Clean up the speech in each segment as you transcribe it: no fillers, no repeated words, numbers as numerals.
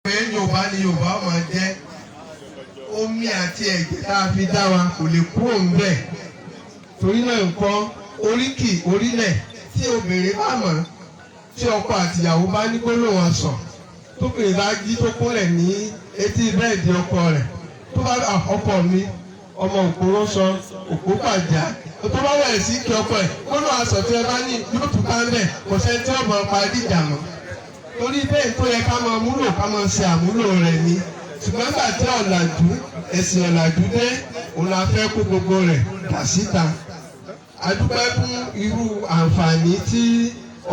pé Yorùbá ni Yorùbá máa jẹ́ omi àti ẹ̀jẹ̀ tá a fi dá wa kò lè kúrò ńbẹ̀ torí náà nǹkan oríkì orílẹ̀ tí obìnrin bá mọ̀ tí ọkọ àtìyàwó bá ní gbólóhùn asọ̀ tóbìnrin bá jí tó kúnlẹ̀ ní etí bẹ́ẹ̀dì ọkọ rẹ̀ tó bá ọkọ mi ọmọ òkúrò sọ òkú pàjá tó bá wẹ̀ sí kí ọkọ ẹ̀ gbólóhùn asọ̀ tí ẹ bá ní yóò tún bá ń bẹ̀ kò sẹ́ni tí ọmọ parí ìjà mọ́ torí bẹ́ẹ̀ tó yẹ ká máa múlò ká máa ṣe àmúlò rẹ̀ ni ṣùgbọ́n nígbà tí ọ̀làjú ẹ̀sìn ọ̀làjú dé òun la fẹ́ kó gbogbo rẹ̀ dà síta a dúpẹ́ fún irú àǹfààní tí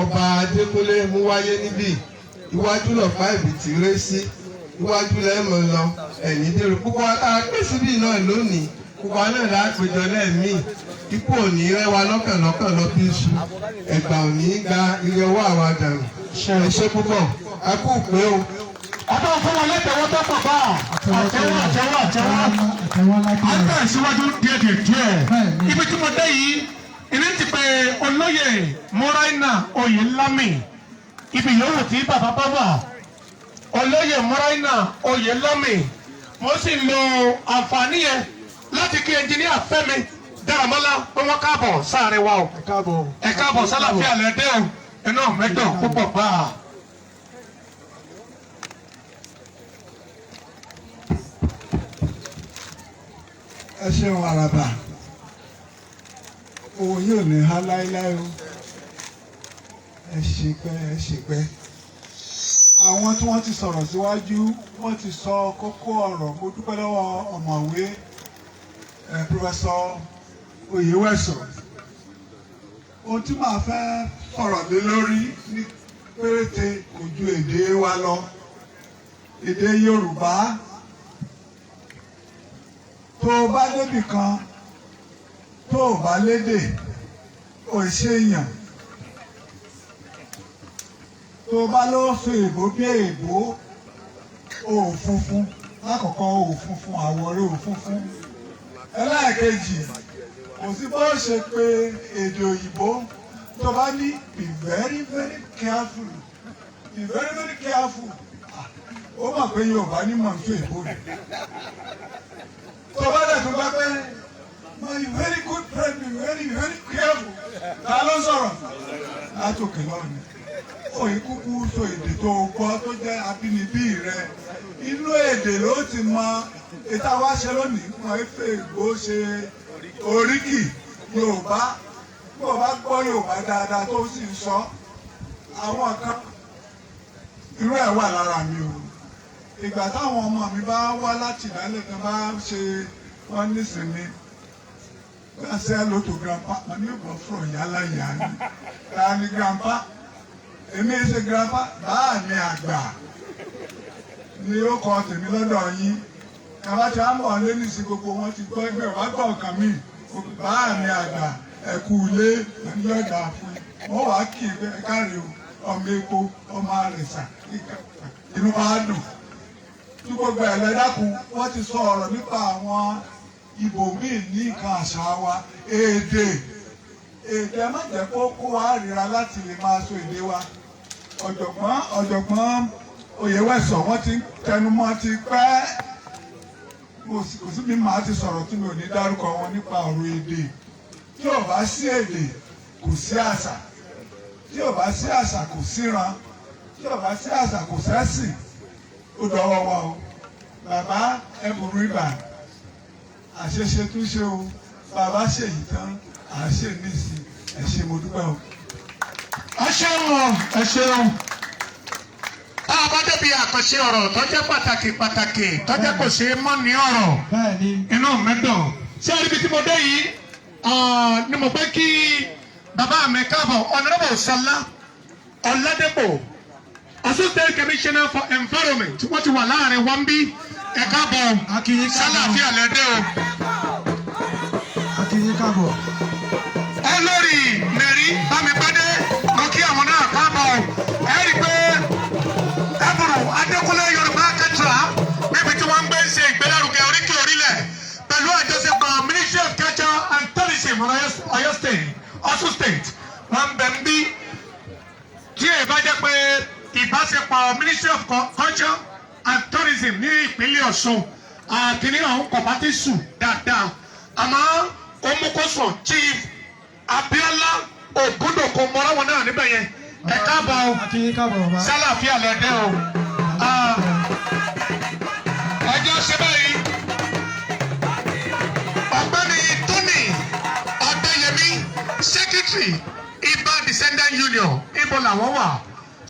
ọba Adékúnlé mú wáyé níbí iwájú lọ́pàá ìbìtì rẹ́ sí iwájú lẹ́mọ̀ lọ ẹ̀yìn dèrò púpọ̀ pé síbí náà lónìí púpọ̀ náà lápèjọ lẹ́ẹ̀mí ipò òní rẹwà lọ́kànlọ́kàn lọ bí iṣu ẹ̀gbà òní gba ilé owó àwa dànù ṣe púpọ̀ a kú pé o. ọba fún wọn lẹ́tẹ̀wọ́ tó pọ̀ bá àtẹwọ́ àtẹ̀ síwájú díẹ̀ ibi tí mo dé yìí ìní ti pé olóyè Muraina Oyelami ibi yòówù tí bàbá bá wà olóyè Muraina Oyelami mo sì lo àǹfààní yẹn láti kí ẹnjìníà Fẹ́mi Dáramọ́lá pé wọ́n káàbọ̀ sáàrin wa o ẹ káàbọ̀ sálàfíà lẹ́dẹ́ o iná mẹ́jọ púpọ̀ bá a. ẹ ṣeun àràbà owó yóò ní há láéláé o ẹ ṣe pẹ́ àwọn tí wọ́n ti sọ̀rọ̀ síwájú wọ́n ti sọ kókó ọ̀rọ̀ mo dúpẹ́ lọ́wọ́ ọ̀mọ̀wé pírọfẹ́sọ̀ Oyèwẹ̀sọ ohun tí màá fẹ́ sọ̀rọ̀ lé lórí ní péréte kò ju èdè wa lọ èdè Yorùbá tó o bá débì kan tó o bá lédè ò ṣe èèyàn tó o bá lọ sọ èbó bí èbó o ò funfun lákọ̀ọ́kọ́ o ò funfun àwọ̀ rẹ̀ ò funfun ẹlẹ́ẹ̀kejì kò sí bó ṣe pé èdè òyìnbó tó bá ní be very very careful be very very careful ó mọ̀ pé Yorùbá ní mọ̀ tó èbó rẹ̀ tó bá dẹ̀ tó bá pẹ́ my very good friend be very very careful ta ló sọ̀rọ̀ látòkè lọ́rùn òyìn kúkú sọ èdè tó gbọ́ tó jẹ́ abínibí rẹ inú èdè ló ti mọ ètò àwa ṣe lónìí wọn fẹ́ gbó ṣe oríkì Yorùbá bó o bá gbọ́ Yorùbá dáadáa tó sì ń sọ àwọn kan irú ẹ̀ wà lára mi o ìgbà táwọn ọmọ mi bá wá láti ìdálẹ́ kan bá ṣe wọ́n nísìnyí gbàṣẹ́ lóto grandpa wọn ní ìbọn fún ìyálà ìyá ni ta ni grandpa èmi ṣe grandpa báà ní àgbà ni ó kọ tèmi lọ́dọ̀ yín kàbá tí a mọ̀ ọ́ lé ní sí gbogbo wọn ti gbọ́ ẹgbẹ́ wàá gbọ́ ọ̀kan mi báà ní àgbà ẹ̀kú ilé yọ̀dà fún wọn wàá kí ẹ káre o ọmọ epo ọmọ àrẹ̀sà inú wa dùn tí gbogbo ẹ̀ lẹ́dàkùn wọ́n ti sọ ọ̀rọ̀ nípa àwọn ibòmíì ní nǹkan àṣà wa èdè ẹ má jẹ́ kó kó wa ríra láti lè máa sọ èdè wa ọ̀jọ̀gbọ́n Oyèwẹ̀sọ wọ́n ti tẹnumọ́ ti pẹ́ kò sí mi máa ti sọ̀rọ̀ tí mi ò ní dárúkọ wọn nípa ọ̀rọ̀ èdè tí ò bá sí èdè kò sí àṣà tí ò bá sí àṣà kò síran tí ò bá sí àṣà kò sẹ́sìn ó dọwọ́ wa o bàbá ẹ̀bùrú ibà àṣeṣe tún ṣe o bàbá ṣèyí tán àṣe nísì ẹ ṣé mo dúpẹ́ o. ẹ ṣeun tá a bá débi àkànṣe ọ̀rọ̀ tó jẹ́ pàtàkì tó jẹ́ kò ṣe é mọ́ ní ọ̀rọ̀ inú mẹ́dọ̀ ṣé ibi tí mo dé yìí ni mo pé kí bàbá mi káàbọ̀ Honorable Sọlá Ọládépò Ọ̀ṣun State Commissioner for Environment wọ́n ti wà láàrin wọn bí ẹ káàbọ̀ sálàfíà lẹ́dẹ́ o. Olórí Mary Bámigbádé mo kí àwọn náà káàbọ̀ ẹ rí i pé Ẹ̀bùrú Adékúnlé Yorùbá Cultural níbi tí wọ́n ń gbé ṣe ìgbélárugẹ oríkì orílẹ̀ pẹ̀lú àjọṣepọ̀ Ministry of Culture and Tourism Ọ̀yọ́ State Ọ̀ṣun State wọ́n bẹ̀ ń bí tí èyí bá jẹ́ pé ìbáṣepọ̀ Ministry of Culture tourism ní ìpínlẹ̀ Ọ̀ṣun àkíní ọ̀hún kò bá ti sùn dáadáa àmọ́ omukosùn Chief Abiola Ògúndòkò mọ́ráwọn náà níbẹ̀ yẹn ẹ káàbọ̀ o sálàfíà lẹ́dẹ́ o ẹjọ́ ṣe báyìí ọ̀gbẹ́ni Tony Ọ̀dẹ́yẹmí Secretary Iba Descendant Union ibo làwọn wà.